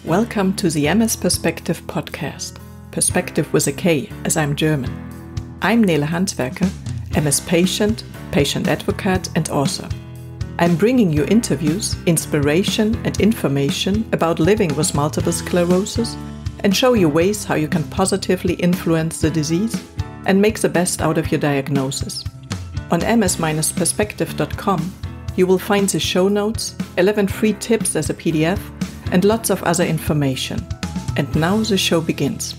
Welcome to the MS-Perspektive podcast. Perspective with a K, as I'm German. I'm Nele Handwerker, MS patient, patient advocate and author. I'm bringing you interviews, inspiration and information about living with multiple sclerosis and show you ways how you can positively influence the disease and make the best out of your diagnosis. On ms-perspektive.com, you will find the show notes, 11 free tips as a PDF, and lots of other information. And now the show begins.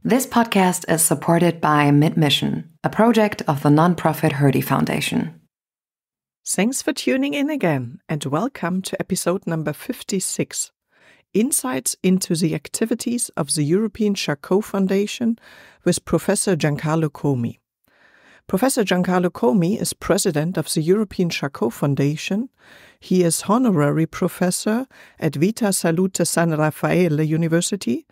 This podcast is supported by Mid-Mission, a project of the nonprofit Hertie Foundation. Thanks for tuning in again, and welcome to episode number 56, Insights into the Activities of the European Charcot Foundation with Professor Giancarlo Comi. Professor Giancarlo Comi is president of the European Charcot Foundation. He is honorary professor at Vita Salute San Raffaele University,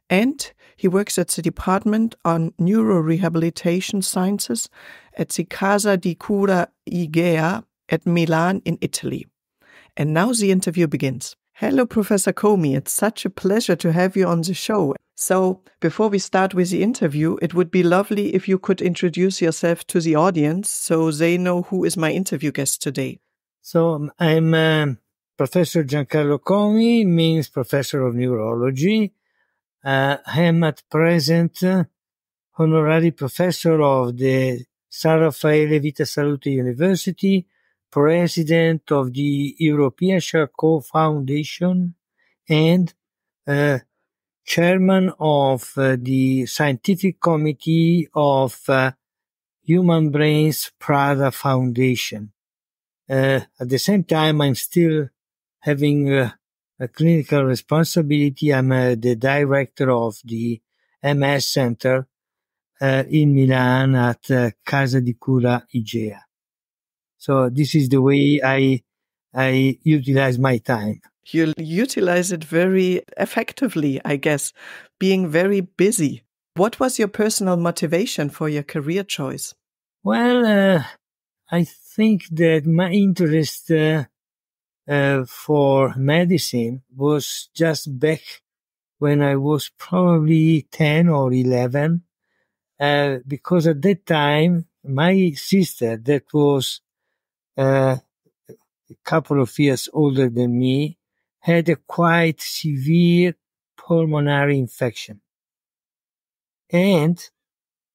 and he works at the Department on Neurorehabilitation Sciences at the Casa di Cura Igea at Milan in Italy. And now the interview begins. Hello, Professor Comi. It's such a pleasure to have you on the show. So, before we start with the interview, it would be lovely if you could introduce yourself to the audience so they know who is my interview guest today. So, I'm Professor Giancarlo Comi, means Professor of Neurology. I am at present Honorary Professor of the San Raffaele Vita Salute University, President of the European Charcot Foundation, and Chairman of the Scientific Committee of Human Brains Prada Foundation. At the same time, I'm still having a clinical responsibility. I'm the director of the MS Center in Milan at Casa di Cura Igea. So this is the way I utilize my time. You utilize it very effectively, I guess, being very busy. What was your personal motivation for your career choice? Well, I think that my interest for medicine was just back when I was probably 10 or 11, because at that time, my sister, that was a couple of years older than me, had a quite severe pulmonary infection. And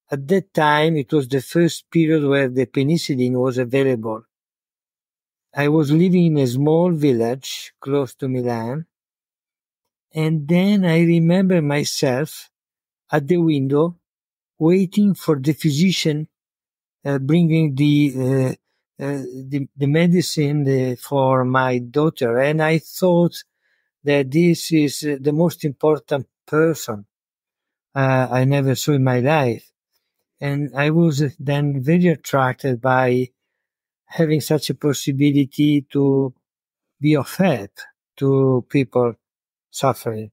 at that time, it was the first period where the penicillin was available. I was living in a small village close to Milan. And then I remember myself at the window waiting for the physician bringing the medicine for my daughter. And I thought that this is the most important person I never saw in my life. And I was then very attracted by having such a possibility to be of help to people suffering.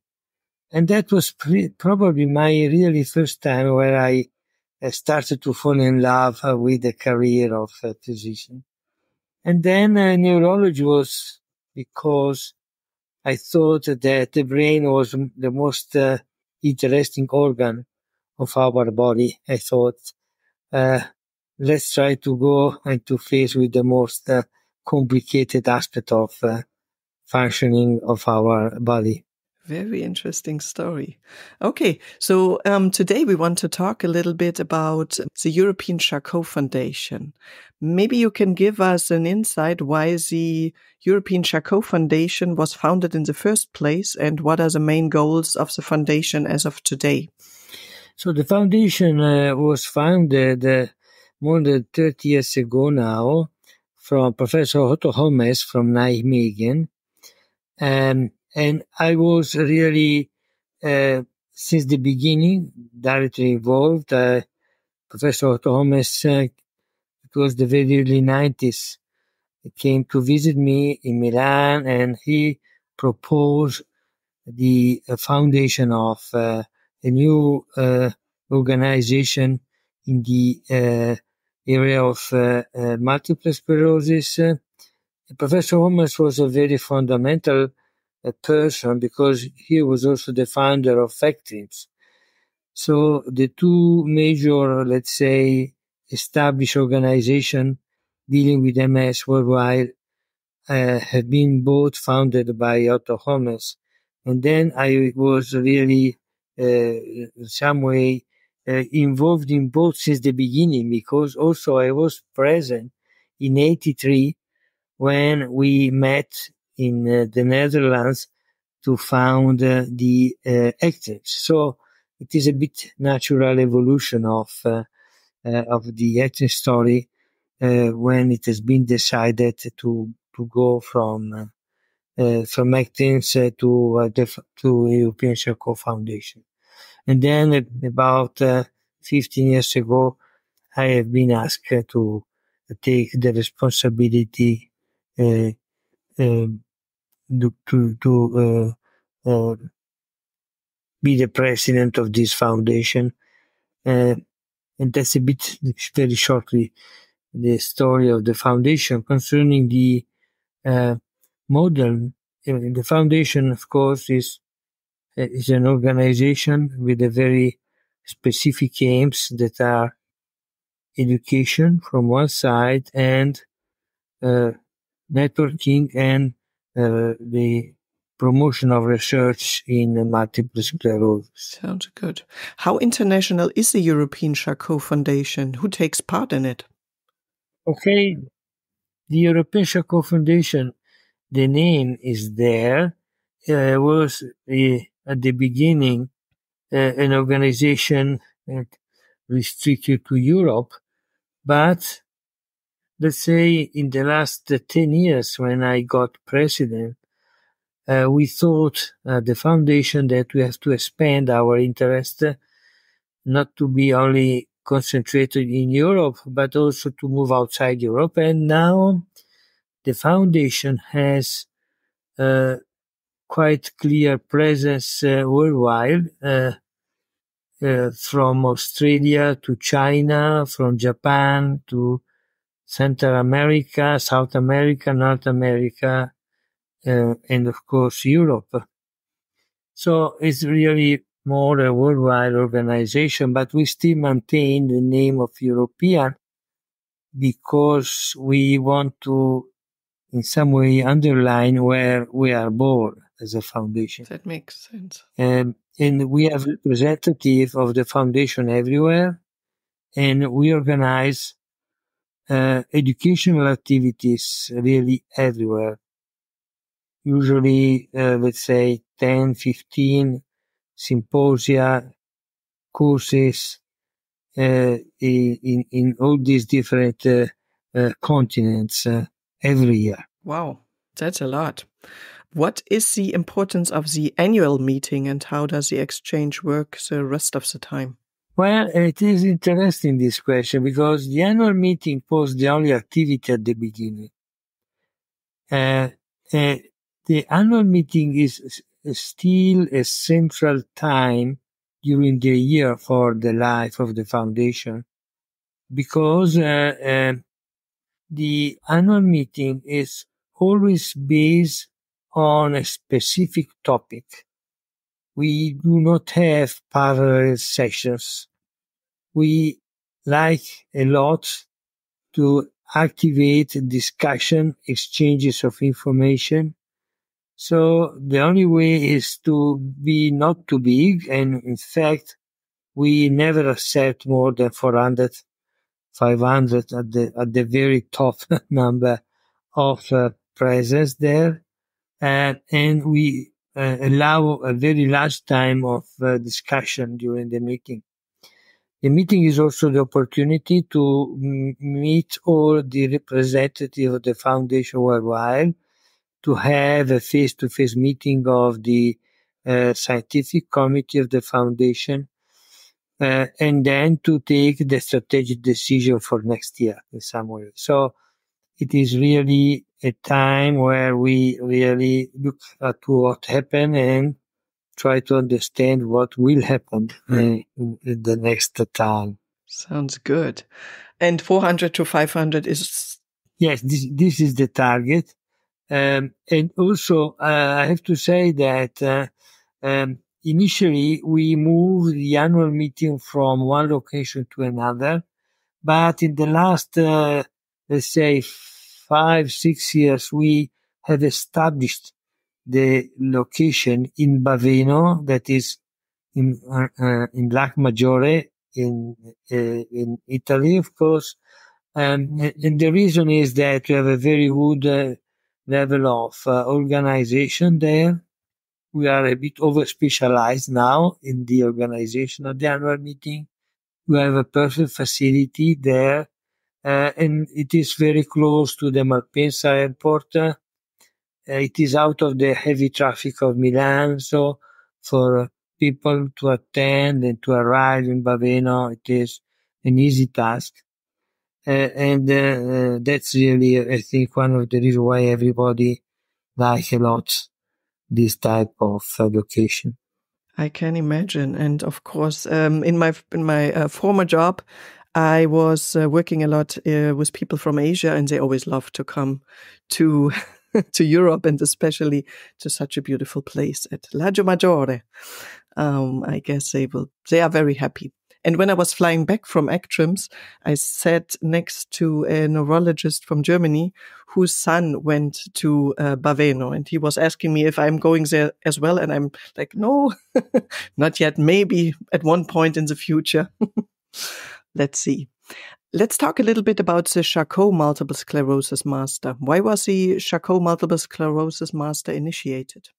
And that was probably my really first time where I started to fall in love with the career of a physician. And then neurology was because I thought that the brain was the most interesting organ of our body. I thought, let's try to go into face with the most complicated aspect of functioning of our body. Very interesting story. Okay, so today we want to talk a little bit about the European Charcot Foundation. Maybe you can give us an insight why the European Charcot Foundation was founded in the first place and what are the main goals of the foundation as of today. So the foundation was founded more than 30 years ago now from Professor Otto Holmes from Nijmegen. And I was really, since the beginning, directly involved. Professor Otto Holmes, it was the very early 90s, he came to visit me in Milan and he proposed the foundation of a new organization in the area of multiple sclerosis. Professor Holmes was a very fundamental person because he was also the founder of ECTRIMS. So the two major, let's say, established organizations dealing with MS worldwide have been both founded by Otto Holmes. And then I was really, in some way, involved in both since the beginning, because also I was present in 83 when we met in the Netherlands to found the ECTRIMS. So it is a bit natural evolution of the ECTRIMS story when it has been decided to go from ECTRIMS to European Charcot Foundation. And then about 15 years ago, I have been asked to take the responsibility to be the president of this foundation. And that's a bit, very shortly, the story of the foundation. Concerning the model, the foundation, of course, is an organization with a very specific aims that are education from one side and networking and the promotion of research in multiple sclerosis. Sounds good. How international is the European Charcot Foundation? Who takes part in it? Okay, the European Charcot Foundation, the name is there, was at the beginning an organization restricted to Europe, but let's say in the last 10 years when I got president, we thought the foundation that we have to expand our interest, not to be only concentrated in Europe, but also to move outside Europe. And now the foundation has quite clear presence worldwide, from Australia to China, from Japan to Central America, South America, North America, and of course Europe. So it's really more a worldwide organization, but we still maintain the name of European because we want to in some way underline where we are born as a foundation. That makes sense. And we have representative of the foundation everywhere, and we organize educational activities really everywhere. Usually, let's say 10, 15 symposia, courses in all these different continents every year. Wow, that's a lot. What is the importance of the annual meeting and how does the exchange work the rest of the time? Well, it is interesting, this question, because the annual meeting was the only activity at the beginning. The annual meeting is still a central time during the year for the life of the foundation, because the annual meeting is always based on a specific topic. We do not have parallel sessions. We like a lot to activate discussion, exchanges of information. So the only way is to be not too big. And in fact, we never accept more than 400, 500 at the very top number of presence there. And we allow a very large time of discussion during the meeting. The meeting is also the opportunity to meet all the representatives of the foundation worldwide, to have a face-to-face meeting of the scientific committee of the foundation, and then to take the strategic decision for next year in some way. So it is really a time where we really look at what happened and try to understand what will happen in the next time. Sounds good. And 400 to 500 is... Yes, this is the target. And also, I have to say that initially we moved the annual meeting from one location to another, but in the last, let's say, 5-6 years, we have established the location in Baveno, that is in Lake Maggiore in Italy, of course. And the reason is that we have a very good level of organization there. We are a bit over-specialized now in the organization of the annual meeting. We have a perfect facility there, and it is very close to the Malpensa airport. It is out of the heavy traffic of Milan, so for people to attend and to arrive in Baveno, it is an easy task. And that's really, I think, one of the reasons why everybody likes a lot this type of location. I can imagine. And of course, in my former job, I was working a lot with people from Asia, and they always love to come to to Europe, and especially to such a beautiful place at Lake Maggiore. I guess they are very happy. And when I was flying back from ECTRIMS, I sat next to a neurologist from Germany whose son went to Baveno, and he was asking me if I'm going there as well. And I'm like, no, not yet. Maybe at one point in the future. Let's see. Let's talk a little bit about the Charcot Multiple Sclerosis Master. Why was the Charcot Multiple Sclerosis Master initiated?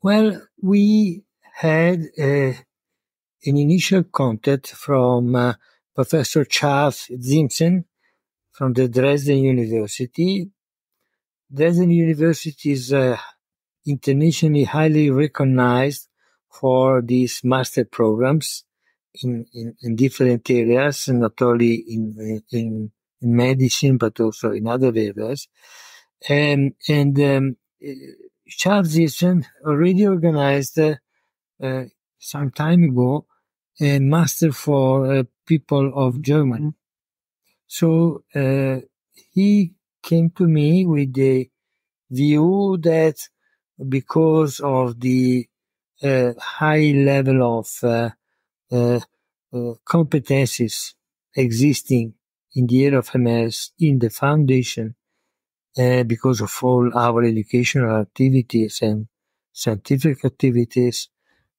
Well, we had an initial contact from Professor Charles Zimsen from the Dresden University. Dresden University is internationally highly recognized for these master programs in different areas, and not only in medicine, but also in other areas. And Charles Zimsen already organized some time ago a master for people of Germany. So he came to me with the view that because of the high level of competencies existing in the area of MS in the foundation, because of all our educational activities and scientific activities,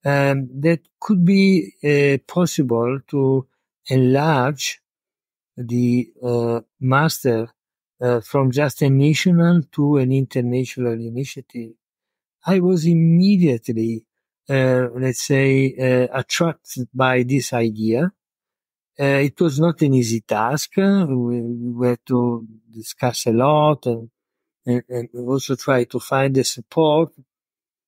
that could be possible to enlarge the master from just a national to an international initiative. I was immediately, attracted by this idea. It was not an easy task. We had to discuss a lot and also try to find the support.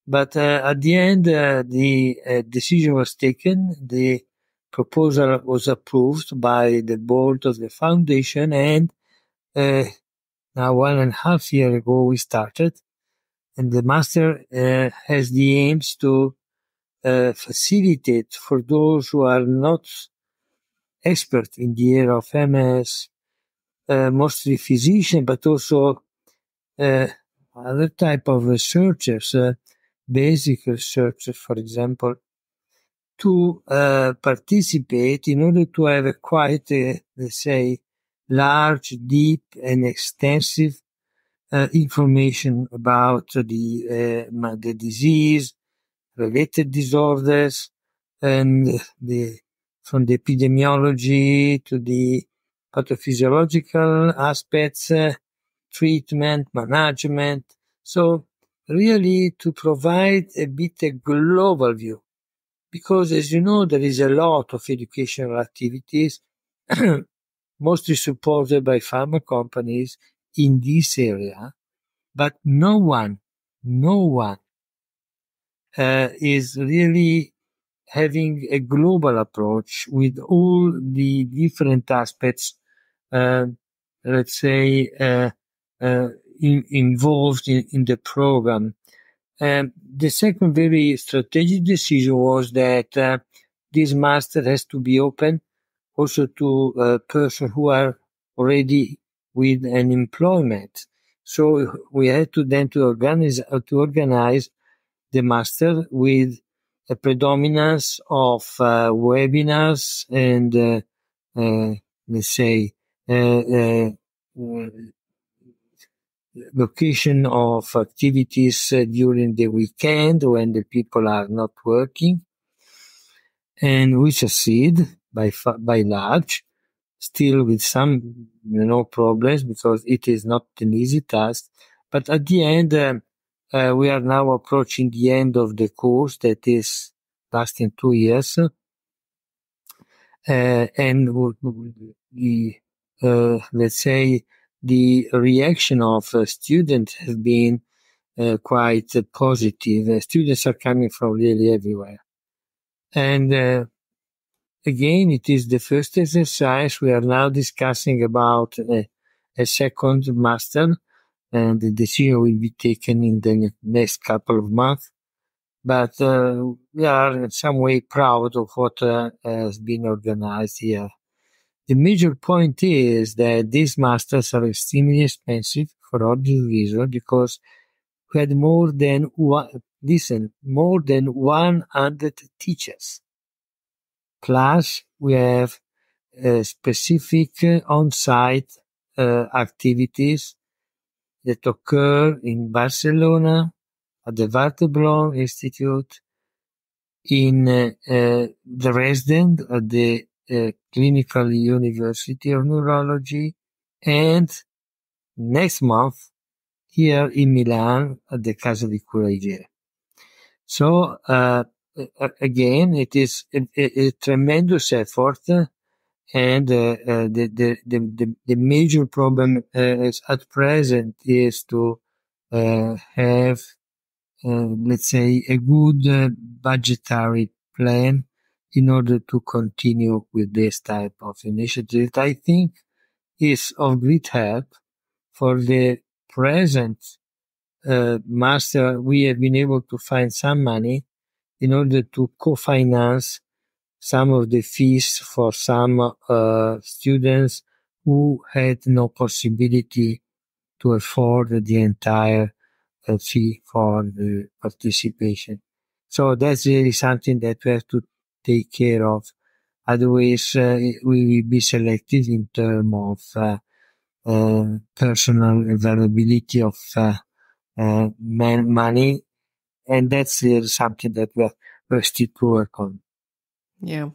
But at the end, the decision was taken. The proposal was approved by the board of the foundation, and now 1.5 years ago we started. And the master has the aims to facilitate for those who are not expert in the area of MS, mostly physicians, but also other type of researchers, basic researchers, for example, to participate in order to have a quite, let's say, large, deep, and extensive information about the disease, related disorders, and from the epidemiology to the pathophysiological aspects, treatment, management. So really to provide a bit a global view, because as you know, there is a lot of educational activities, mostly supported by pharma companies in this area, but no one is really having a global approach with all the different aspects, involved in the program. The second very strategic decision was that this master has to be open also to persons who are already with an employment. So we had to then to organize the master with a predominance of webinars and let's say location of activities during the weekend when the people are not working, and we succeed by large, still with some problems because it is not an easy task. But at the end, we are now approaching the end of the course that is lasting 2 years, and the let's say the reaction of students has been quite positive. Students are coming from really everywhere. And again, it is the first exercise. We are now discussing about a second master, and the decision will be taken in the next couple of months. But we are in some way proud of what has been organized here. The major point is that these masters are extremely expensive for obvious reason, because we had more than 100 teachers. Plus, we have specific on-site activities that occur in Barcelona, at the Warteblom Institute, in Dresden, at the Clinical University of Neurology, and next month here in Milan at the Casa di Cura Igea. So again, it is a tremendous effort, and the major problem is at present is to have let's say a good budgetary plan in order to continue with this type of initiative. I think is of great help for the present master. We have been able to find some money in order to co-finance some of the fees for some students who had no possibility to afford the entire fee for the participation. So that's really something that we have to take care of. Otherwise, we will be selective in terms of personal availability of money, and that's something that we're still to work on. Yeah.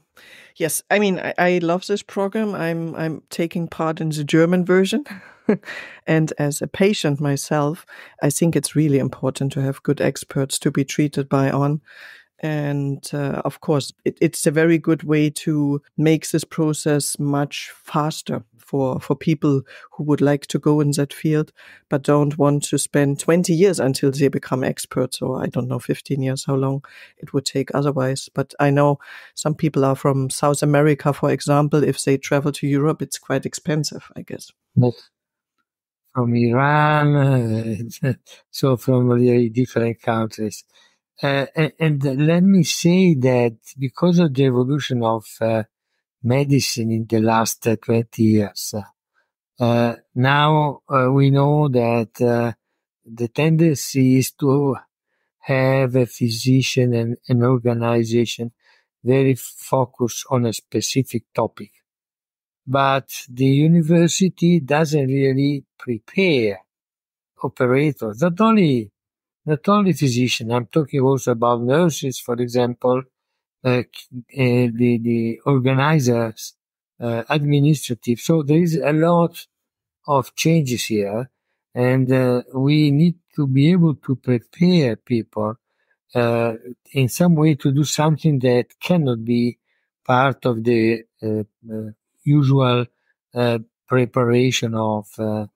Yes. I mean, I love this program. I'm taking part in the German version. And as a patient myself, I think it's really important to have good experts to be treated by on. And of course, it's a very good way to make this process much faster for people who would like to go in that field, but don't want to spend 20 years until they become experts, or I don't know, 15 years, how long it would take otherwise. But I know some people are from South America, for example. If they travel to Europe, it's quite expensive, I guess. From Iran, so from really different countries. And let me say that because of the evolution of medicine in the last 20 years, now we know that the tendency is to have a physician and an organization very focused on a specific topic. But the university doesn't really prepare operators, not only physicians. I'm talking also about nurses, for example, the organizers, administrative. So there is a lot of changes here, and we need to be able to prepare people in some way to do something that cannot be part of the usual preparation of a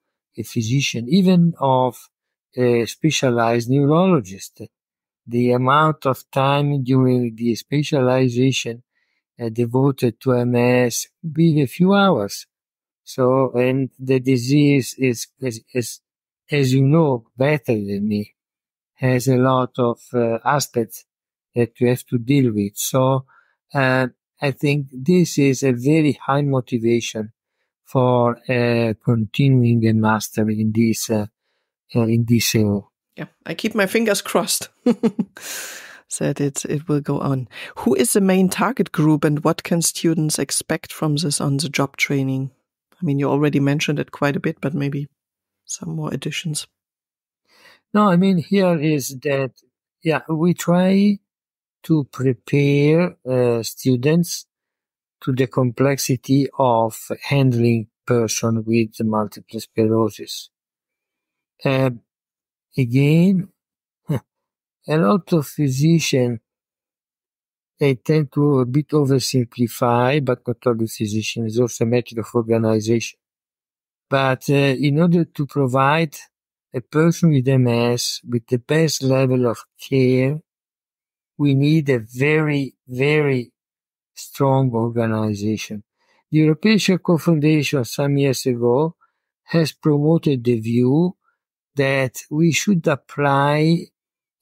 physician, even of a specialized neurologist. The amount of time during the specialization devoted to MS be a few hours. So, and the disease is, as you know better than me, has a lot of aspects that you have to deal with. So, I think this is a very high motivation for continuing and mastering this in this area. Yeah, I keep my fingers crossed that it will go on. Who is the main target group, and what can students expect from this on the job training? I mean, you already mentioned it quite a bit, but maybe some more additions. No, I mean, here is that, we try to prepare students to the complexity of handling person with multiple sclerosis. Again, a lot of physicians, they tend to a bit oversimplify, but not all the physicians. It's also a matter of organization. But in order to provide a person with MS with the best level of care, we need a very, very strong organization. The European Charcot Foundation some years ago has promoted the view that we should apply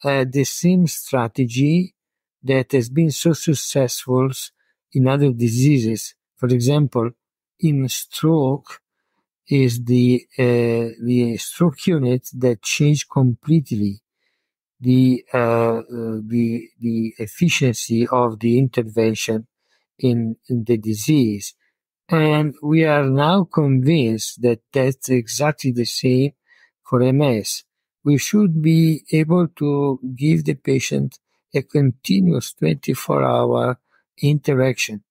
the same strategy that has been so successful in other diseases. For example, in stroke is the stroke unit that changed completely the efficiency of the intervention in the disease. And we are now convinced that that's exactly the same for MS. We should be able to give the patient a continuous 24-hour interaction.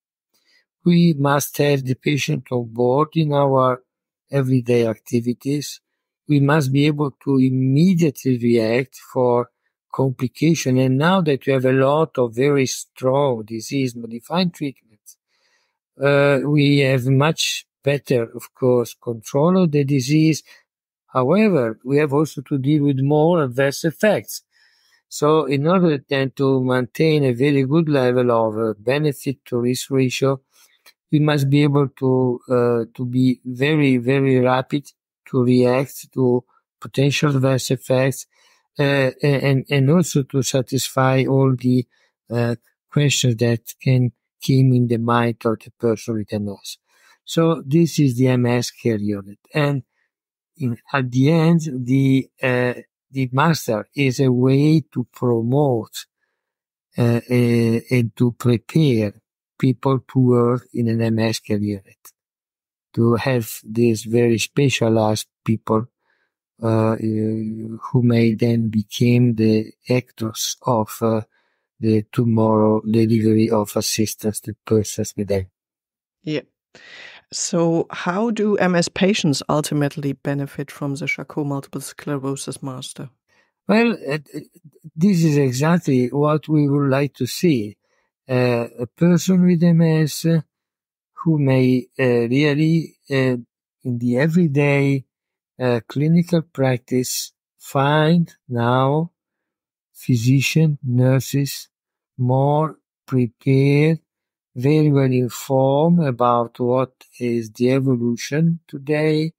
We must have the patient on board in our everyday activities. We must be able to immediately react for complication. And now that we have a lot of very strong disease-modifying treatments, we have much better, of course, control of the disease. However, we have also to deal with more adverse effects. So in order then to maintain a very good level of benefit to risk ratio, we must be able to be very, very rapid to react to potential adverse effects, and also to satisfy all the questions that can came in the mind of the person with MS. So this is the MS care unit, and at the end, the master is a way to promote and to prepare people to work in an MS care unit, to have these very specialized people who may then become the actors of the tomorrow delivery of assistance to persons with them. Yeah. So how do MS patients ultimately benefit from the Charcot multiple sclerosis master? Well, this is exactly what we would like to see. A person with MS who may really, in the everyday clinical practice, find now physicians, nurses more prepared, very well informed about what is the evolution today,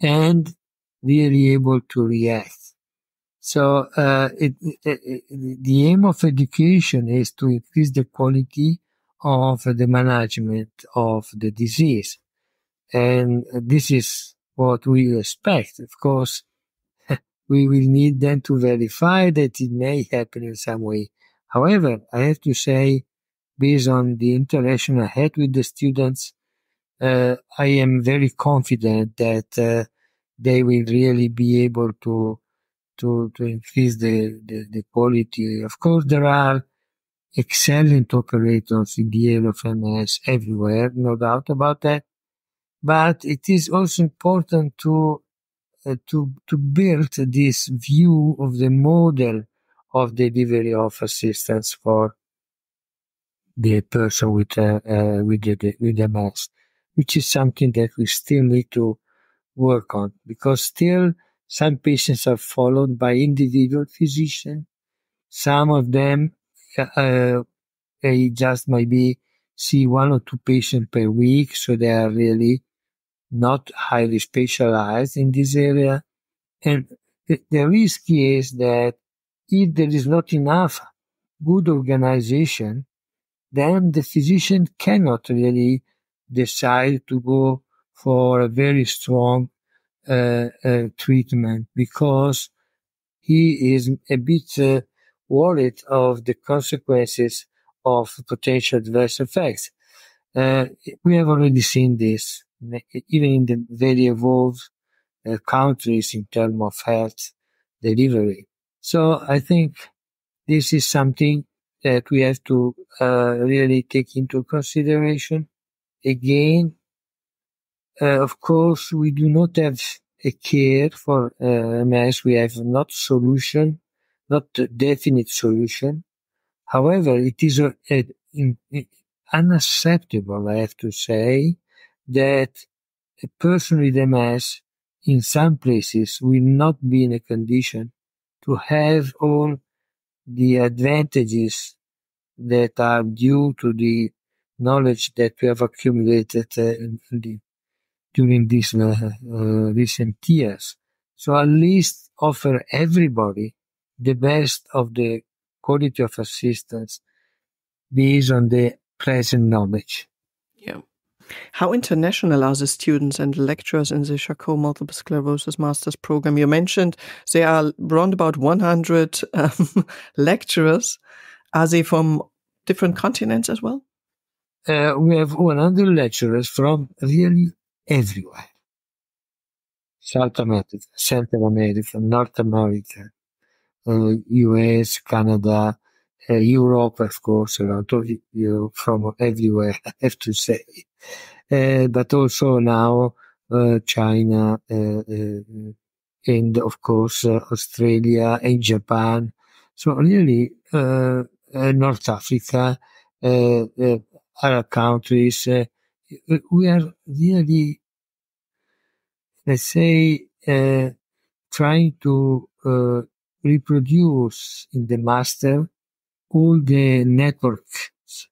and really able to react. So the aim of education is to increase the quality of the management of the disease. And this is what we expect. Of course, we will need then to verify that it may happen in some way. However, I have to say, based on the interaction I had with the students, I am very confident that they will really be able to increase the quality. Of course, there are excellent operators in the area of MS everywhere, no doubt about that. But it is also important to build this view of the model of delivery of assistance for the person with MS, which is something that we still need to work on, because still some patients are followed by individual physicians. Some of them, they just maybe see one or two patients per week, so they are really not highly specialized in this area. And the risk is that if there is not enough good organization, then the physician cannot really decide to go for a very strong treatment, because he is a bit worried of the consequences of potential adverse effects. We have already seen this, even in the very evolved countries in terms of health delivery. So I think this is something that we have to really take into consideration. Again, of course, we do not have a care for MS. We have not a definite solution. However, it is unacceptable, I have to say, that a person with MS in some places will not be in a condition to have all the advantages that are due to the knowledge that we have accumulated during these recent years. So at least offer everybody the best of the quality of assistance based on the present knowledge. Yeah. How international are the students and lecturers in the Charcot Multiple Sclerosis Master's Program? You mentioned there are around about 100 lecturers. Are they from different continents as well? We have 100 lecturers from really everywhere. South America, Central America, North America, US, Canada, Europe, of course, a lot of you from everywhere, I have to say. But also now China and, of course, Australia and Japan. So really North Africa, other countries. We are really, let's say, trying to reproduce in the master all the networks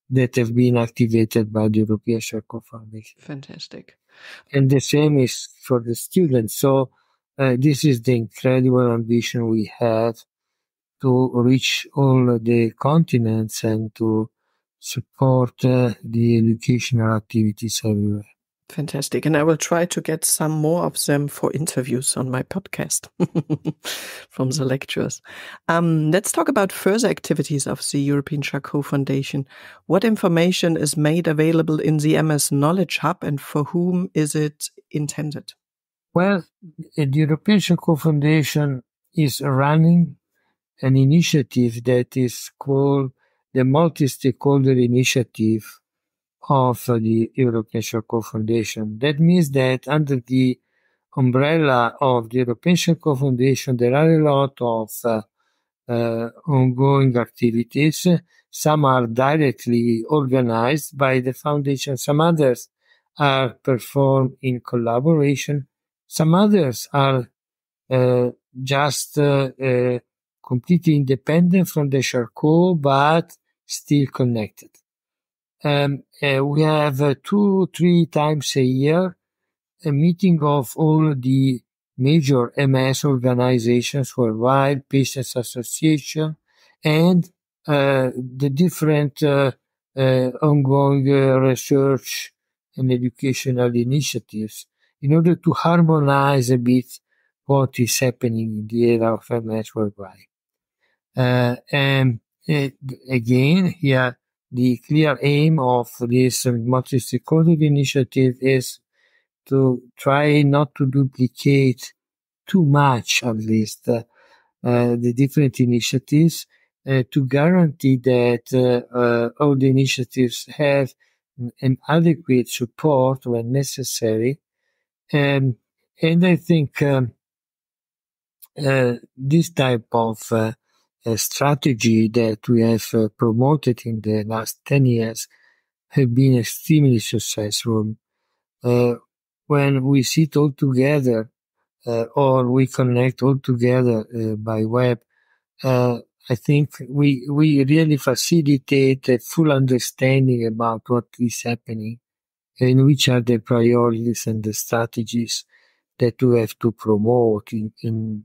that have been activated by the European Charcot Foundation. Fantastic. And the same is for the students. So this is the incredible ambition we have to reach all the continents and to support the educational activities everywhere. Fantastic. And I will try to get some more of them for interviews on my podcast from the lecturers. Let's talk about further activities of the European Charcot Foundation. What information is made available in the MS Knowledge Hub, and for whom is it intended? Well, the European Charcot Foundation is running an initiative that is called the multi-stakeholder initiative of the European Charcot Foundation. That means that under the umbrella of the European Charcot Foundation, there are a lot of ongoing activities. Some are directly organized by the foundation. Some others are performed in collaboration. Some others are just completely independent from the Charcot, but still connected. We have 2-3 times a year a meeting of all the major MS organizations worldwide, patients association, and the different ongoing research and educational initiatives in order to harmonize a bit what is happening in the area of MS worldwide. And again, here, the clear aim of this multi-stakeholder initiative is to try not to duplicate too much, at least, the different initiatives, to guarantee that all the initiatives have an adequate support when necessary. And I think this type of strategy that we have promoted in the last 10 years have been extremely successful. When we sit all together or we connect all together by web, I think we really facilitate a full understanding about what is happening and which are the priorities and the strategies that we have to promote in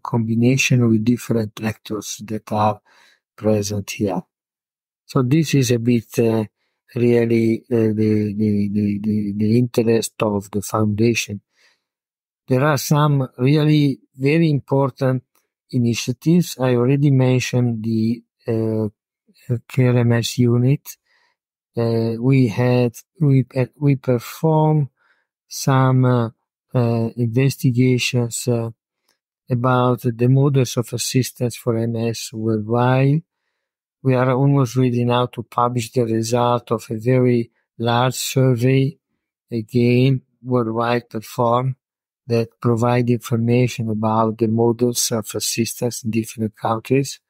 combination with different actors that are present here. So this is a bit really the interest of the foundation. there are some really very important initiatives. I already mentioned the KRMS unit. We performed some investigations about the models of assistance for MS worldwide. We are almost ready now to publish the result of a very large survey, again, worldwide performed, that provide information about the models of assistance in different countries.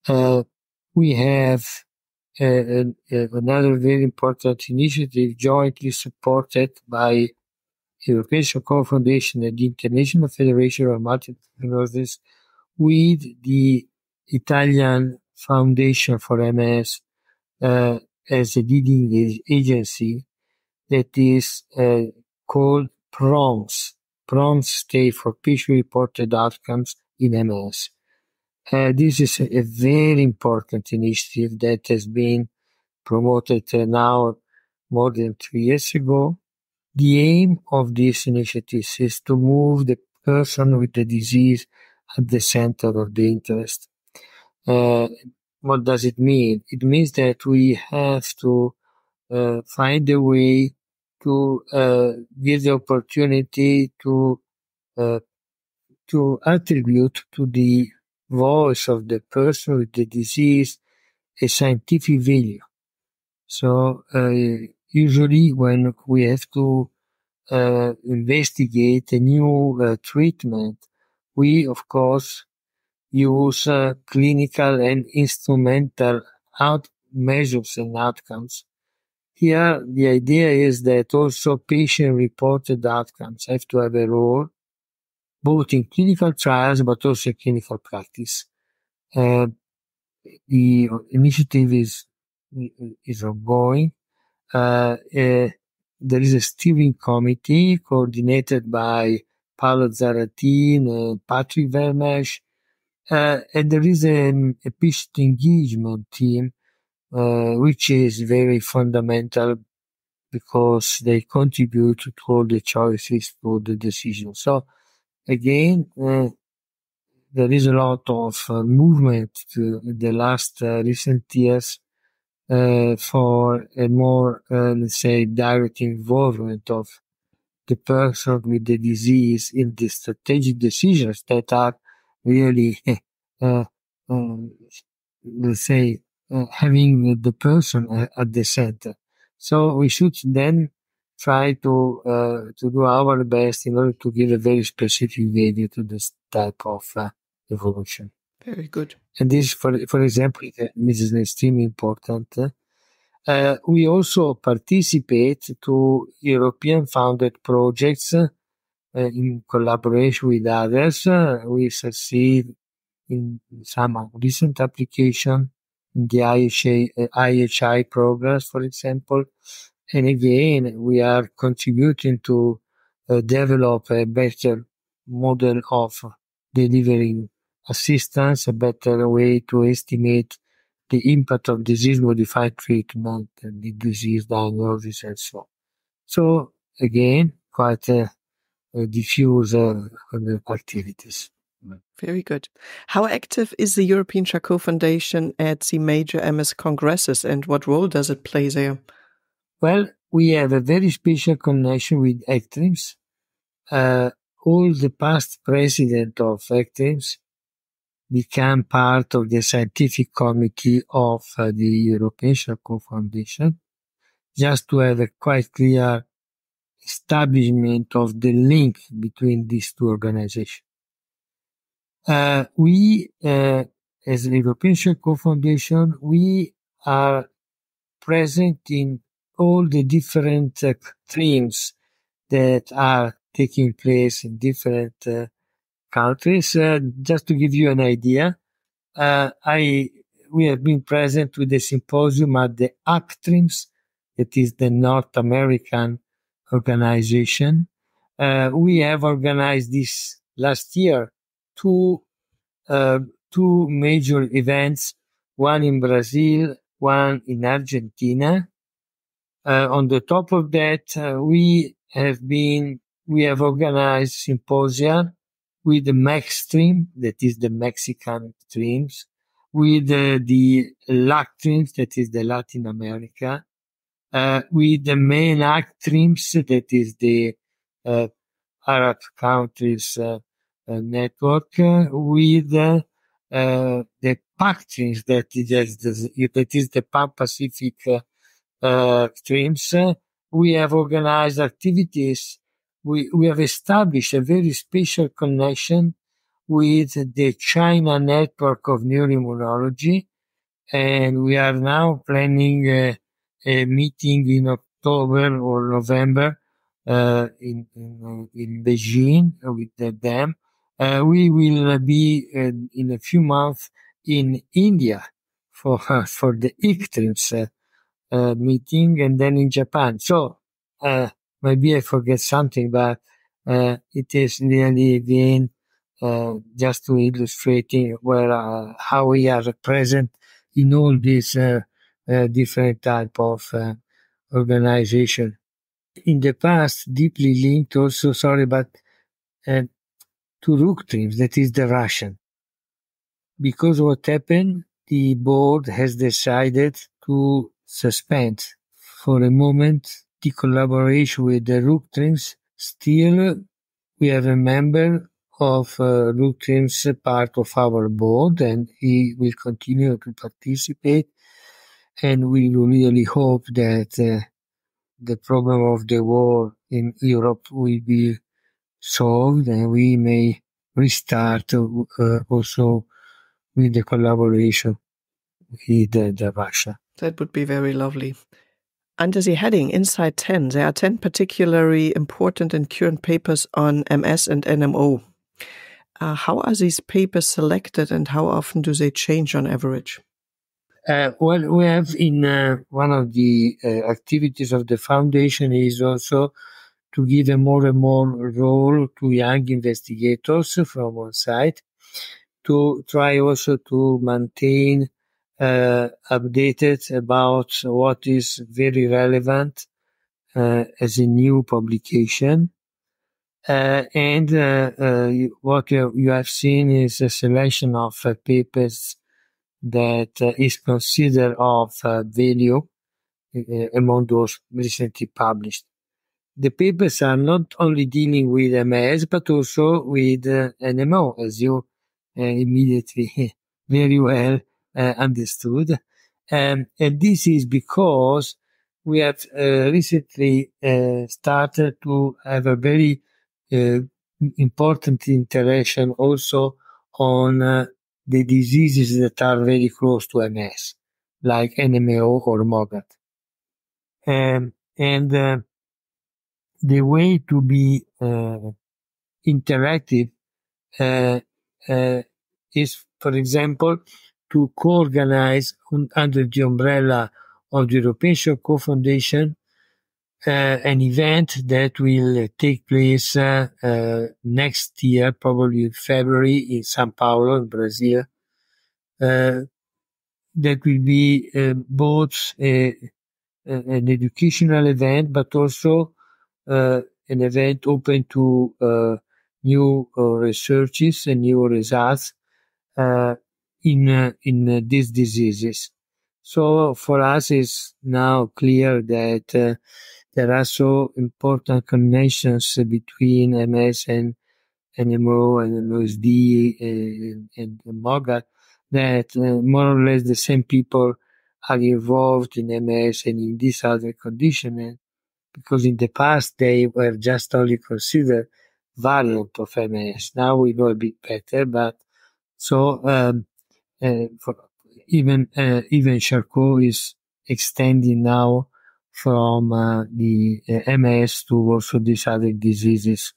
We have another very important initiative jointly supported by European Charcot Foundation and the International Federation of Multi-stakeholders with the Italian Foundation for MS as a leading agency that is called PROMS. PROMS stands for Patient-Reported Outcomes in MS. This is a very important initiative that has been promoted now more than 3 years ago. The aim of this initiative is to move the person with the disease at the center of the interest. What does it mean? It means that we have to find a way to give the opportunity to attribute to the voice of the person with the disease a scientific value. So usually when we have to investigate a new treatment, we of course use clinical and instrumental measures and outcomes. Here, the idea is that also patient-reported outcomes have to have a role, both in clinical trials but also in clinical practice. The initiative is ongoing. There is a steering committee coordinated by Paolo Zaratin and Patrick Vermeersch, and there is a patient engagement team, which is very fundamental because they contribute to all the choices for the decision. So again, there is a lot of movement in the last recent years for a more, let's say, direct involvement of the person with the disease in the strategic decisions that are really, let's say, having the person at the center. So we should then try to do our best in order to give a very specific value to this type of evolution. Very good. And this, for example, is extremely important. We also participate to European-funded projects in collaboration with others. We succeed in some recent application in the IHI programs, for example. And again, we are contributing to develop a better model of delivering assistance, a better way to estimate the impact of disease-modified treatment and the disease diagnosis and so on. So again, quite a diffuse activities. Very good. How active is the European Charcot Foundation at the major MS congresses, and what role does it play there? Well, we have a very special connection with ECTRIMS. All the past president of ECTRIMS became part of the scientific committee of the European Charcot Foundation, just to have a quite clear establishment of the link between these two organizations. We, as the European Charcot Foundation, we are present in all the different CTRIMS that are taking place in different countries. Just to give you an idea, we have been present with the symposium at the ECTRIMS, that is the North American organization. We have organized this last year two major events, one in Brazil, one in Argentina. On the top of that, we have been we have organized symposia with the MEXTRIM, that is the Mexican TRIMS, with the LACTRIMS, that is the Latin America, with the main ECTRIMS, that is the Arab countries network, with the PAC-TRIMS, that is the Pan-Pacific TRIMS. We have organized activities. We have established a very special connection with the China network of neuroimmunology, and we are now planning a meeting in October or November in Beijing with them. We will be in a few months in India for the ECTRIMS meeting, and then in Japan. So maybe I forget something, but it is really again just to illustrating how we are present in all these different type of organization. In the past, deeply linked also, to RUCTRIMS, that is the Russian. Because what happened, the board has decided to suspend for a moment the collaboration with the RUCTRIMS. Still, we have a member of RUCTRIMS part of our board, and he will continue to participate. And we really hope that the problem of the war in Europe will be solved, and we may restart also with the collaboration with the Russia. That would be very lovely. Under the heading Inside 10, there are 10 particularly important and current papers on MS and NMO. How are these papers selected, and how often do they change on average? Well, we have in one of the activities of the foundation is also to give a more and more role to young investigators from one side, to try also to maintain updated about what is very relevant as a new publication. And what you have seen is a selection of papers that is considered of value among those recently published. The papers are not only dealing with MS, but also with NMO, as you immediately very well understood. And this is because we have recently started to have a very important interaction also on the diseases that are very close to MS, like NMO or MOGAD. And the way to be interactive is, for example, to co-organize under the umbrella of the European Charcot Foundation an event that will take place next year, probably in February, in São Paulo, in Brazil. That will be both an educational event, but also an event open to new researches and new results in these diseases. So for us, it's now clear that there are so important connections between MS and NMO and MSD and MOGAD that more or less the same people are involved in MS and in this other condition. Because in the past they were just only considered variant of MS. Now we know a bit better, but so even Charcot is extending now from the MS to also these other diseases,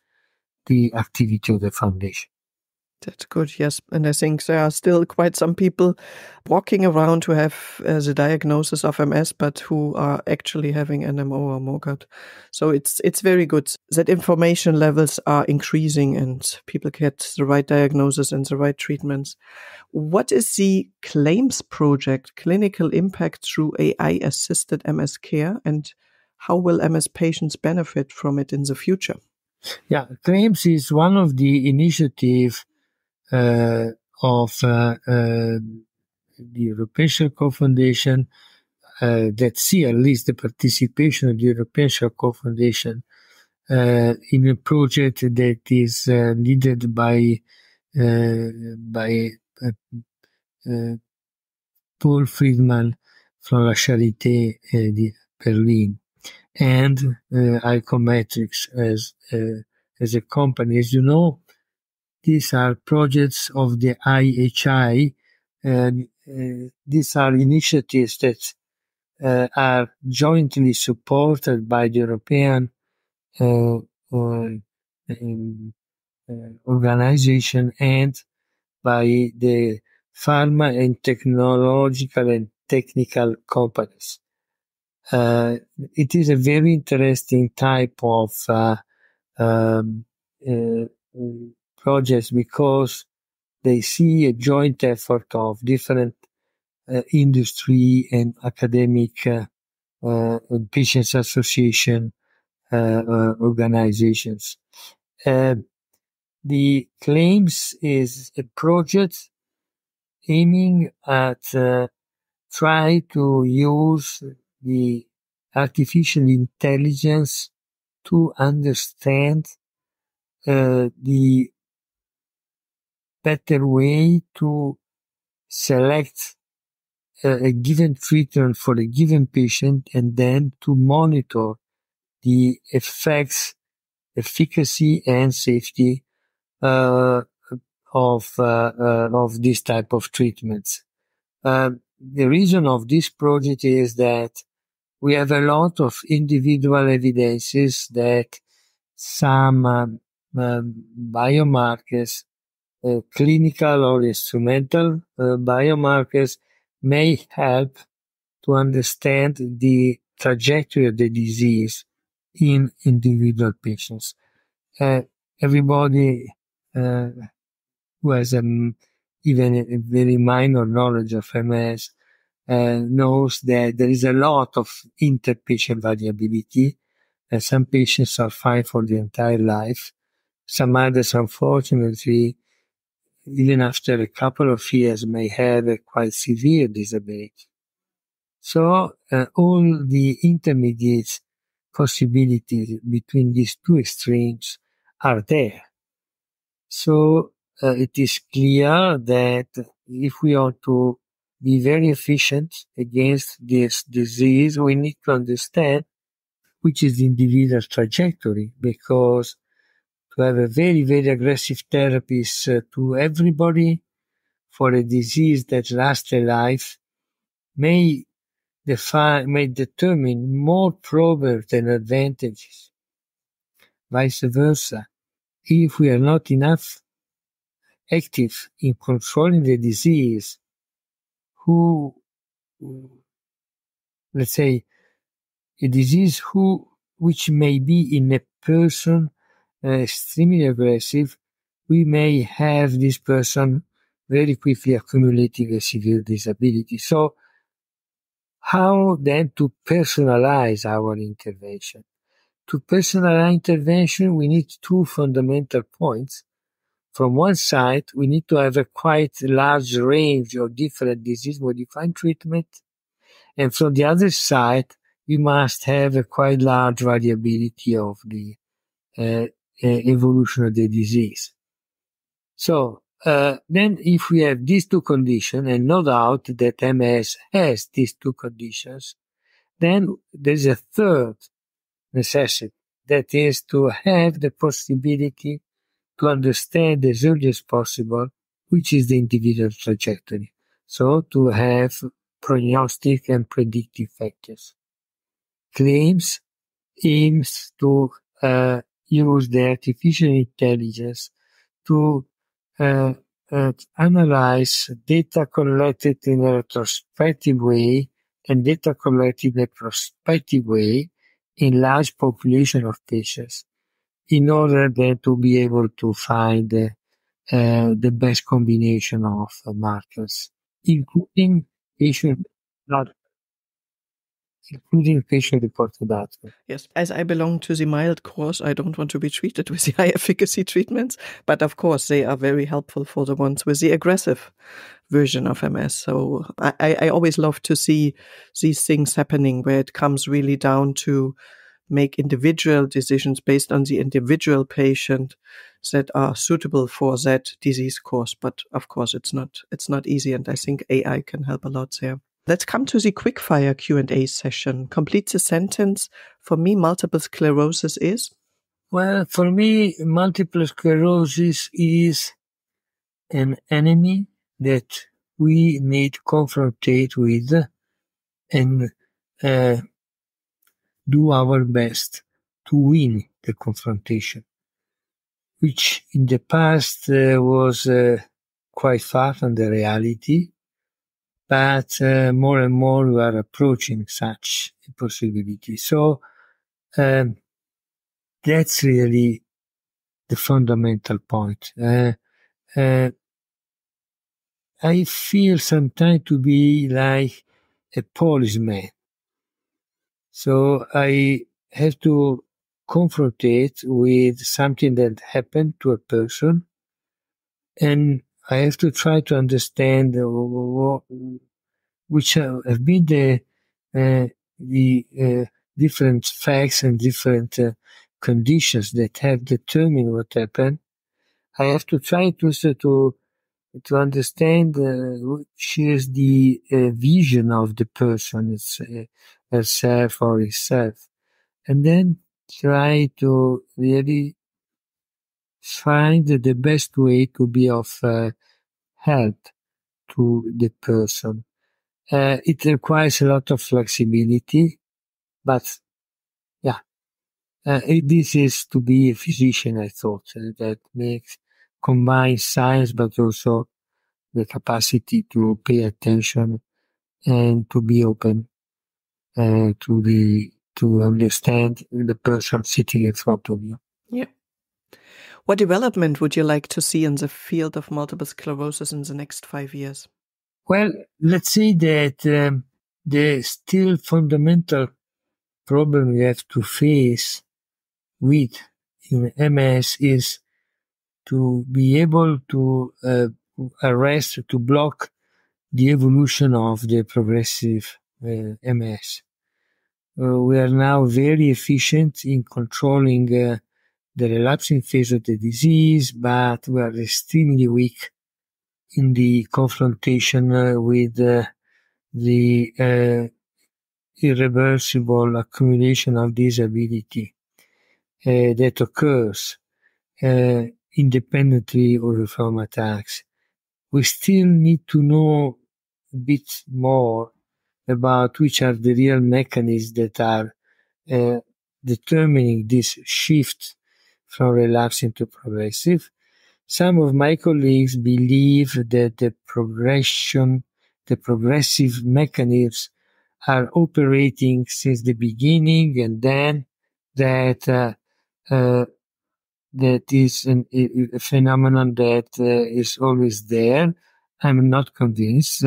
the activity of the foundation. That's good, yes. And I think there are still quite some people walking around who have the diagnosis of MS, but who are actually having NMO or MOGAD. So it's very good that information levels are increasing and people get the right diagnosis and the right treatments. What is the CLAIMS project, Clinical Impact Through AI-Assisted MS Care, and how will MS patients benefit from it in the future? Yeah, CTRIMS is one of the initiatives of the European Charcot Foundation that see at least the participation of the European Charcot Foundation in a project that is led by Paul Friedman from La Charité di Berlin, and Icometrics as a company. As you know, these are projects of the IHI, and these are initiatives that are jointly supported by the European uh, um, organization and by the pharma and technological and technical companies. It is a very interesting type of um, uh, projects because they see a joint effort of different industry and academic patients association organizations. The CTRIMS is a project aiming at try to use the artificial intelligence to understand the better way to select a given treatment for a given patient and then to monitor the effects, efficacy, and safety of this type of treatments. The reason of this project is that we have a lot of individual evidences that some biomarkers, clinical or instrumental biomarkers, may help to understand the trajectory of the disease in individual patients. Everybody who has even a very minor knowledge of MS knows that there is a lot of interpatient variability. Some patients are fine for the entire life. Some others, unfortunately, even after a couple of years, may have a quite severe disability. So all the intermediate possibilities between these two extremes are there. So it is clear that if we want to be very efficient against this disease, we need to understand which is the individual trajectory, because to have a very, very aggressive therapies to everybody for a disease that lasts a life may determine more problems than advantages. Vice versa. If we are not enough active in controlling the disease, let's say, a disease which may be in a person extremely aggressive, we may have this person very quickly accumulating a severe disability. So how then to personalize our intervention? To personalize intervention, we need two fundamental points. From one side, we need to have a quite large range of different disease-modifying treatment. And from the other side, we must have a quite large variability of the evolution of the disease. So then if we have these two conditions, and no doubt that MS has these two conditions, then there's a third necessity, that is to have the possibility to understand as early as possible which is the individual trajectory. So to have prognostic and predictive factors. CTRIMS aims to use the artificial intelligence to analyze data collected in a retrospective way and data collected in a prospective way in large population of patients in order then to be able to find the best combination of markers, including patient blood. including patient-reported outcome. Yes, as I belong to the mild course, I don't want to be treated with the high efficacy treatments, but of course they are very helpful for the ones with the aggressive version of MS. So I always love to see these things happening where it comes really down to make individual decisions based on the individual patient that are suitable for that disease course. But of course, it's not easy, and I think AI can help a lot there. Let's come to the quickfire Q&A session. Complete the sentence. For me, multiple sclerosis is? Well, for me, multiple sclerosis is an enemy that we need to confrontate with and do our best to win the confrontation, which in the past was quite far from the reality, but more and more we are approaching such a possibility. So that's really the fundamental point. I feel sometimes to be like a policeman. So I have to confront it with something that happened to a person, and I have to try to understand which have been the different facts and different conditions that have determined what happened. I have to try to understand which is the vision of the person herself or himself, and then try to really find the best way to be of help to the person. It requires a lot of flexibility, but yeah, this is to be a physician, I thought, that combines science but also the capacity to pay attention and to be open to understand the person sitting in front of you. Yeah. What development would you like to see in the field of multiple sclerosis in the next 5 years? Well, let's say that the still fundamental problem we have to face with MS is to be able to arrest, to block the evolution of the progressive MS. We are now very efficient in controlling the relapsing phase of the disease, but we are extremely weak in the confrontation with the irreversible accumulation of disability that occurs independently or from attacks. We still need to know a bit more about which are the real mechanisms that are determining this shift from relapsing to progressive. Some of my colleagues believe that the progressive mechanisms are operating since the beginning, and then that is a phenomenon that is always there. I'm not convinced.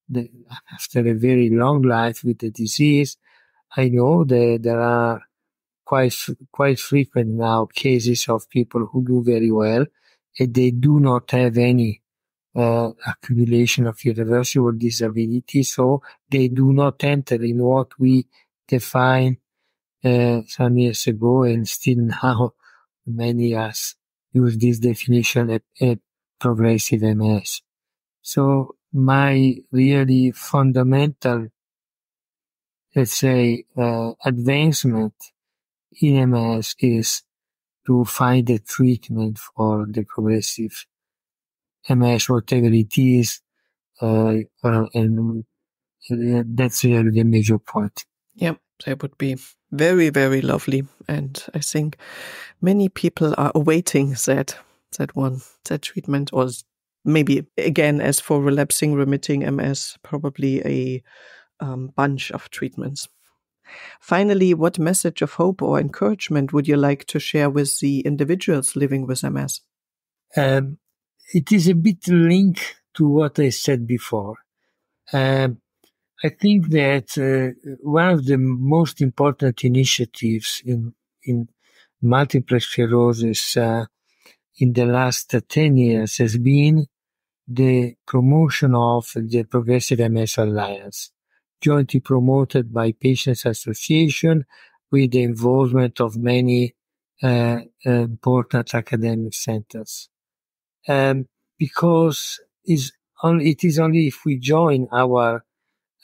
That after a very long life with the disease, I know that there are quite frequent now cases of people who do very well, and they do not have any accumulation of irreversible disability, so they do not enter in what we define some years ago, and still now many us use this definition at progressive MS. So my really fundamental, let's say, advancement in MS is to find a treatment for the progressive MS, whatever it is, and that's really the major point. Yeah, that would be very, very lovely. And I think many people are awaiting that treatment, or maybe again, as for relapsing remitting MS, probably a bunch of treatments. Finally, what message of hope or encouragement would you like to share with the individuals living with MS? It is a bit linked to what I said before. I I think that one of the most important initiatives in multiple sclerosis in the last 10 years has been the promotion of the Progressive MS Alliance, jointly promoted by Patients Association with the involvement of many important academic centers. Because it is only if we join our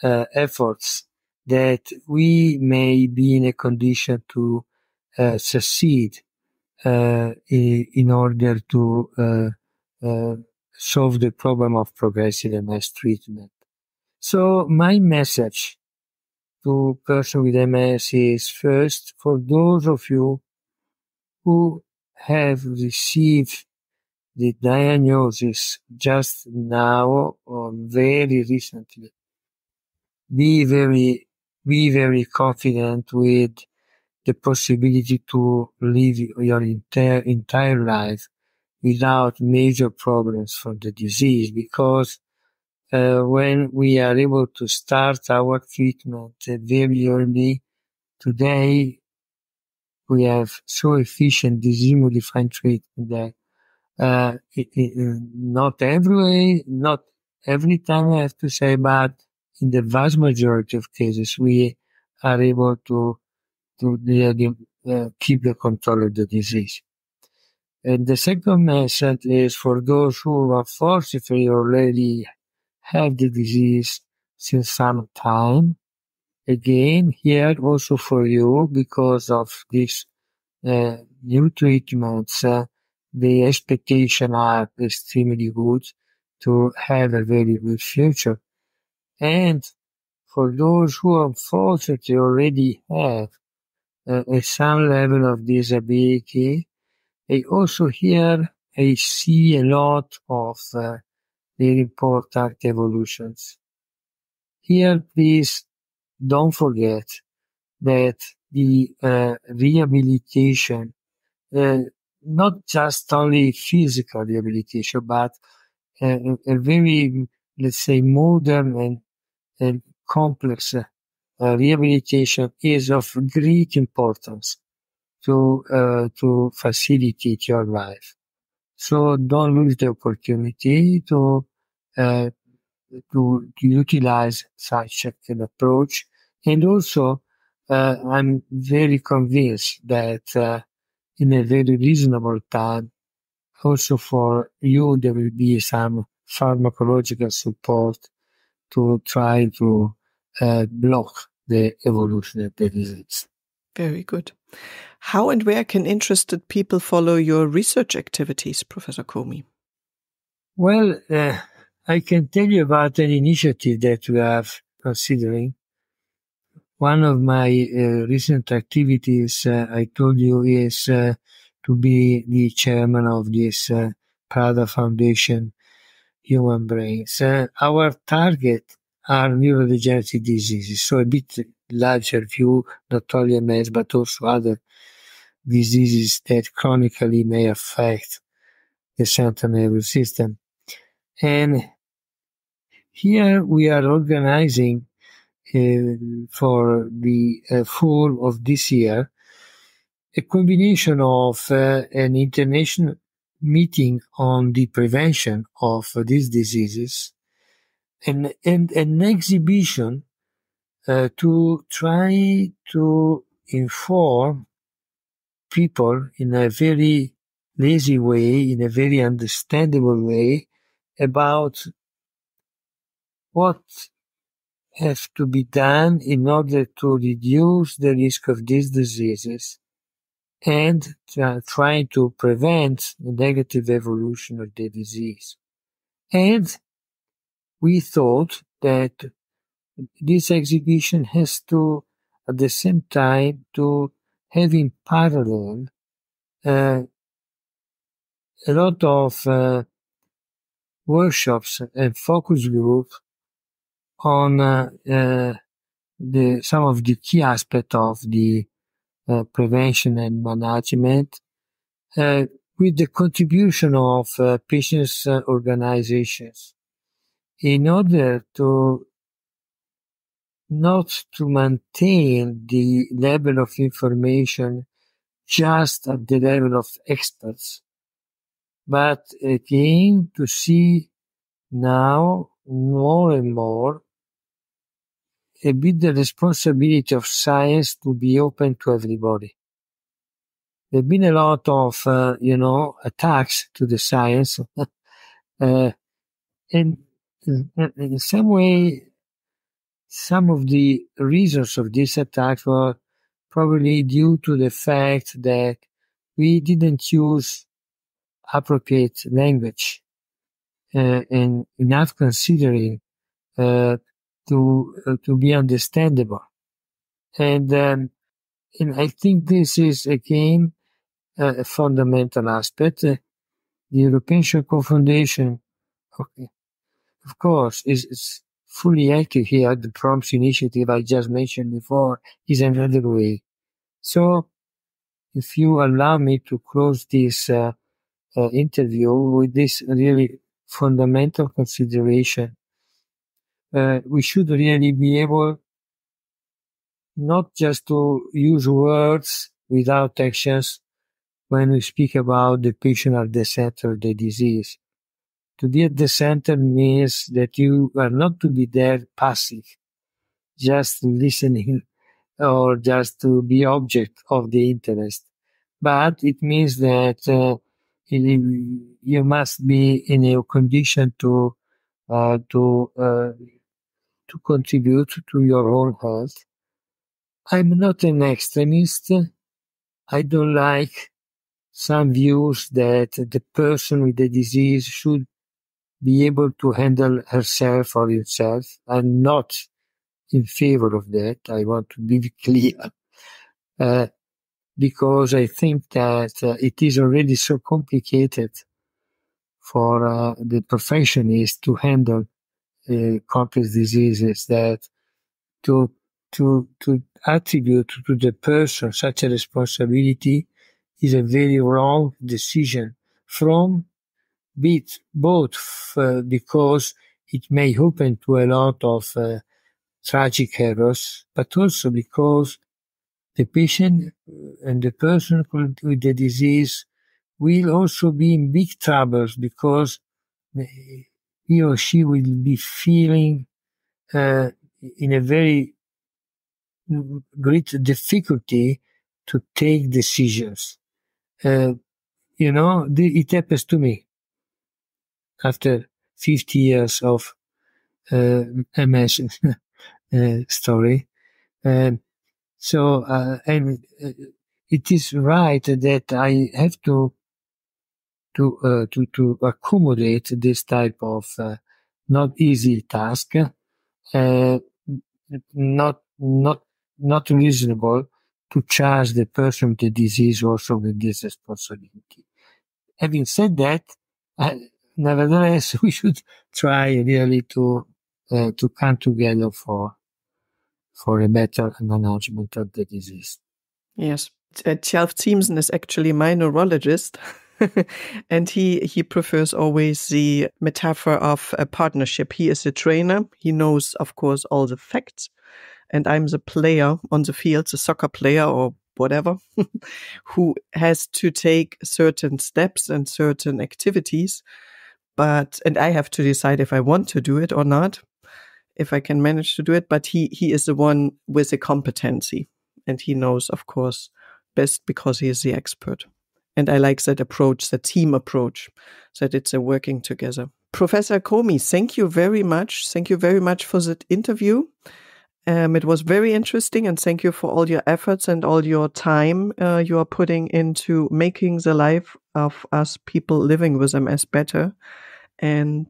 efforts that we may be in a condition to succeed in order to solve the problem of progressive MS treatment. So my message to persons with MS is, first, for those of you who have received the diagnosis just now or very recently, be very confident with the possibility to live your entire life without major problems from the disease, because when we are able to start our treatment very early, today we have so efficient disease-modifying treatment that not every time I have to say, but in the vast majority of cases, we are able to keep the control of the disease. And the second message is for those who unfortunately already have the disease since some time. Again, here also for you, because of these new treatments, the expectations are extremely good to have a very good future. And for those who unfortunately already have some level of disability, I also here I see a lot of very important evolutions. Here, please don't forget that the rehabilitation, not just only physical rehabilitation, but a very, let's say, modern and complex rehabilitation is of great importance to facilitate your life. So don't lose the opportunity to utilize such an approach. And also, I'm very convinced that in a very reasonable time, also for you, there will be some pharmacological support to try to block the evolution of the disease. Very good. How and where can interested people follow your research activities, Professor Comi? Well, I can tell you about an initiative that we are considering. One of my recent activities, I told you, is to be the chairman of this Prada Foundation Human Brains. Our target are neurodegenerative diseases, so a bit larger view, not only MS, but also other diseases that chronically may affect the central nervous system. And here we are organizing for the fall of this year a combination of an international meeting on the prevention of these diseases and an exhibition to try to inform people in a very lazy way, in a very understandable way, about what has to be done in order to reduce the risk of these diseases and trying to prevent the negative evolution of the disease. And we thought that this exhibition has to, at the same time, to have in parallel a lot of workshops and focus groups on some of the key aspects of the prevention and management, with the contribution of patients' organizations, in order to not to maintain the level of information just at the level of experts, but again to see now more and more a bit the responsibility of science to be open to everybody. There have been a lot of, attacks to the science, and in some way, some of the reasons of these attacks were probably due to the fact that we didn't use appropriate language and enough considering to be understandable. And I think this is again a fundamental aspect. The European Charcot Foundation, okay, of course, is fully active here. The PROMS initiative I just mentioned before is another way. So, if you allow me to close this interview with this really fundamental consideration, we should really be able not just to use words without actions when we speak about the patient at the center of the disease. To be at the center means that you are not to be there passive, just listening or just to be object of the interest. But it means that you must be in a condition to contribute to your own health. I'm not an extremist. I don't like some views that the person with the disease should be able to handle herself or himself. I'm not in favor of that. I want to be clear. Because I think that it is already so complicated for the professionist to handle complex diseases that to attribute to the person such a responsibility is a very wrong decision from both because it may open to a lot of tragic errors, but also because the patient and the person with the disease will also be in big troubles because he or she will be feeling in a very great difficulty to take decisions. It happens to me after 50 years of MS story. So it is right that I have to accommodate this type of not easy task, not reasonable to charge the person with the disease also with this responsibility. Having said that, nevertheless, we should try really to come together for a better management of the disease. Yes. Tjalf Thiemsen is actually my neurologist, and he prefers always the metaphor of a partnership. He is a trainer. He knows, of course, all the facts, and I'm the player on the field, the soccer player or whatever, who has to take certain steps and certain activities, and I have to decide if I want to do it or not, if I can manage to do it, but he is the one with the competency, and he knows, of course, best because he is the expert. And I like that approach, the team approach, that it's a working together. Professor Comi, thank you very much. Thank you very much for that interview. It was very interesting, and thank you for all your efforts and all your time you are putting into making the life of us people living with MS better. And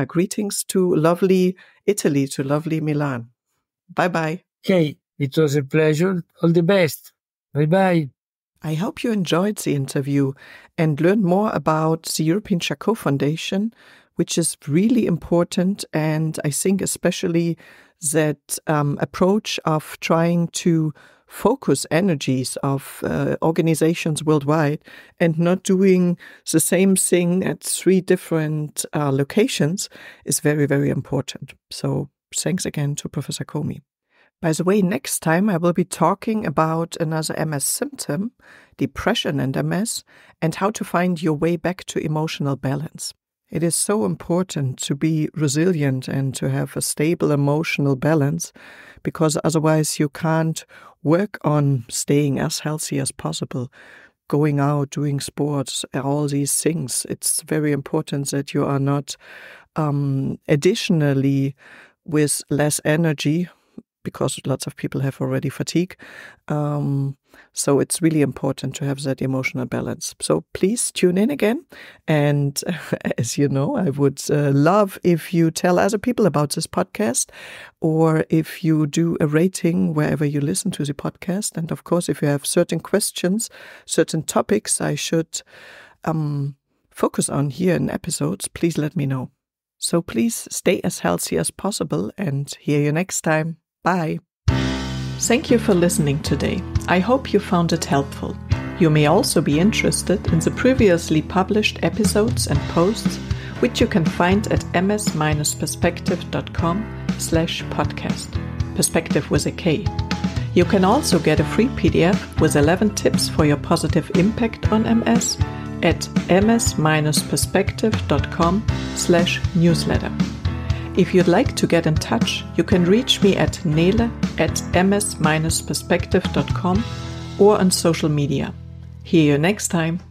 greetings to lovely Italy, to lovely Milan. Bye-bye. Okay, it was a pleasure. All the best. Bye-bye. I hope you enjoyed the interview and learned more about the European Charcot Foundation, which is really important. And I think especially that approach of trying to focus energies of organizations worldwide and not doing the same thing at 3 different locations is very, very important. So thanks again to Professor Comi. By the way, next time I will be talking about another MS symptom, depression and MS, and how to find your way back to emotional balance. It is so important to be resilient and to have a stable emotional balance, because otherwise you can't work on staying as healthy as possible, going out, doing sports, all these things. It's very important that you are not additionally with less energy, because lots of people have already fatigue. So it's really important to have that emotional balance. So please tune in again. And as you know, I would love if you tell other people about this podcast, or if you do a rating wherever you listen to the podcast. And of course, if you have certain questions, certain topics I should focus on here in episodes, please let me know. So please stay as healthy as possible, and hear you next time. Bye. Thank you for listening today. I hope you found it helpful. You may also be interested in the previously published episodes and posts, which you can find at ms-perspektive.com/podcast. Perspective with a K. You can also get a free PDF with 11 tips for your positive impact on MS at ms-perspektive.com/newsletter. If you'd like to get in touch, you can reach me at nele@ms-perspektive.com or on social media. See you next time.